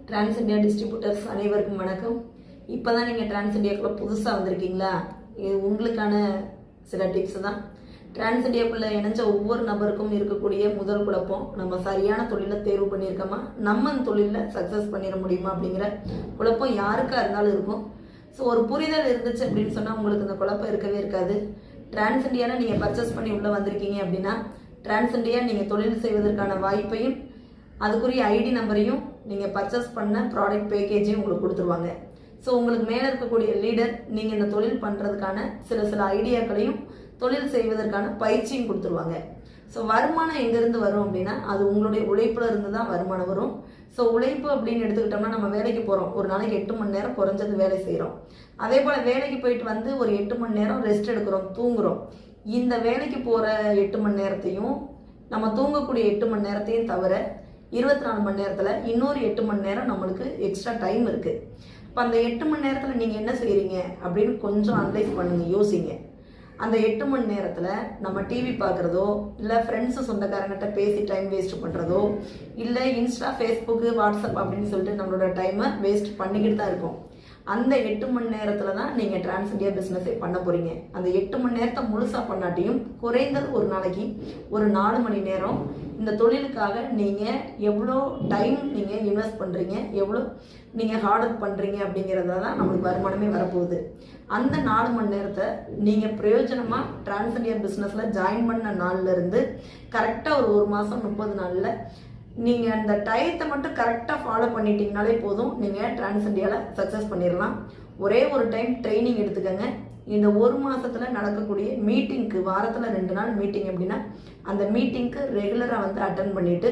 Trans India distributors அனைவருக்கும் வணக்கம். இப்போ தான் நீங்கள் டிரான்ஸ் இந்தியாக்குள்ளே புதுசாக வந்திருக்கீங்களா? இது உங்களுக்கான சில டிப்ஸ் தான். டிரான்ஸ் இந்தியாக்குள்ளே இணைஞ்ச ஒவ்வொரு நபருக்கும் இருக்கக்கூடிய முதல் குழப்பம், நம்ம சரியான தொழிலை தேர்வு பண்ணியிருக்கோமா, நம்ம அந்த தொழிலில் சக்ஸஸ் பண்ணிட முடியுமா அப்படிங்கிற குழப்பம் யாருக்காக இருந்தாலும் இருக்கும். ஸோ ஒரு புரிதல் இருந்துச்சு அப்படின்னு சொன்னால் உங்களுக்கு இந்த குழப்பம் இருக்கவே இருக்காது. டிரான்ஸ் இந்தியாவில் நீங்கள் பர்ச்சேஸ் பண்ணி உள்ளே வந்திருக்கீங்க அப்படின்னா, டிரான்ஸ் இந்தியா நீங்கள் தொழில் செய்வதற்கான வாய்ப்பையும் அதுக்குரிய ஐடி நம்பரையும் நீங்கள் பர்ச்சேஸ் பண்ண ப்ராடக்ட் பேக்கேஜையும் உங்களுக்கு கொடுத்துருவாங்க. ஸோ உங்களுக்கு மேலே இருக்கக்கூடிய லீடர் நீங்கள் இந்த தொழில் பண்ணுறதுக்கான சில ஐடியாக்களையும் தொழில் செய்வதற்கான பயிற்சியும் கொடுத்துருவாங்க. ஸோ வருமானம் எங்கேருந்து வரும் அப்படின்னா, அது உங்களுடைய உழைப்பில் இருந்து தான் வருமானம் வரும். ஸோ உழைப்பு அப்படின்னு எடுத்துக்கிட்டோம்னா, நம்ம வேலைக்கு போகிறோம், ஒரு நாளைக்கு 8 மணி நேரம் குறைஞ்சது வேலை செய்கிறோம். அதே போல் வேலைக்கு போயிட்டு வந்து ஒரு 8 மணி நேரம் ரெஸ்ட் எடுக்கிறோம், தூங்குகிறோம். இந்த வேலைக்கு போகிற 8 மணி நேரத்தையும் நம்ம தூங்கக்கூடிய 8 மணி நேரத்தையும் தவிர 24 மணி நேரத்தில் இன்னொரு 8 மணி நேரம் நம்மளுக்கு எக்ஸ்ட்ரா டைம் இருக்குது. இப்போ அந்த 8 மணி நேரத்தில் நீங்கள் என்ன செய்கிறீங்க அப்படின்னு கொஞ்சம் அனலைஸ் பண்ணுங்கள், யோசிங்க. அந்த 8 மணி நேரத்தில் நம்ம டிவி பார்க்குறதோ, இல்லை ஃப்ரெண்ட்ஸு சொந்தக்காரங்கிட்ட பேசி டைம் வேஸ்ட் பண்ணுறதோ, இல்லை இன்ஸ்டா, ஃபேஸ்புக்கு, வாட்ஸ்அப் அப்படின்னு சொல்லிட்டு நம்மளோட டைமை வேஸ்ட் பண்ணிக்கிட்டு தான் இருக்கோம். அந்த 8 மணி நேரத்தில் தான் நீங்கள் டிரான்ஸ் இந்தியா பிஸ்னஸே பண்ண போகிறீங்க. அந்த 8 மணி நேரத்தை முழுசாக பண்ணாட்டியும் குறைந்தது ஒரு நாளைக்கு ஒரு 4 மணி நேரம் இந்த தொழிலுக்காக நீங்கள் எவ்வளோ டைம் நீங்கள் இன்வெஸ்ட் பண்ணுறீங்க, எவ்வளோ நீங்கள் ஹார்ட் ஒர்க் பண்ணுறீங்க அப்படிங்கிறத தான் நம்மளுக்கு வருமானமே வரப்போகுது. அந்த 4 மணி நேரத்தை நீங்கள் பிரயோஜனமாக டிரான்ஸ் இந்தியா பிஸ்னஸில் ஜாயின் பண்ண நாள்லேருந்து கரெக்டாக ஒரு மாதம் 30 நாளில் நீங்கள் அந்த டயத்தை மட்டும் கரெக்டாக ஃபாலோ பண்ணிட்டீங்கனாலே போதும், நீங்கள் டிரான்ஸ் இந்தியாவில் சக்ஸஸ் பண்ணிடலாம். ஒரே ஒரு டைம் ட்ரைனிங் எடுத்துக்கோங்க. இந்த ஒரு மாதத்தில் நடக்கக்கூடிய மீட்டிங்க்கு, வாரத்தில் 2 நாள் மீட்டிங் அப்படின்னா அந்த மீட்டிங்க்கு ரெகுலராக வந்து அட்டன் பண்ணிவிட்டு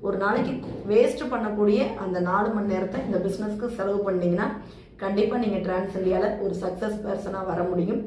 ஒரு நாளைக்கு வேஸ்ட் பண்ணக்கூடிய அந்த 4 மணி நேரத்தை இந்த பிஸ்னஸ்க்கு செலவு பண்ணிங்கன்னா கண்டிப்பாக நீங்கள் டிரான்ஸ் இந்தியாவில் ஒரு சக்ஸஸ் பர்சனாக வர முடியும்.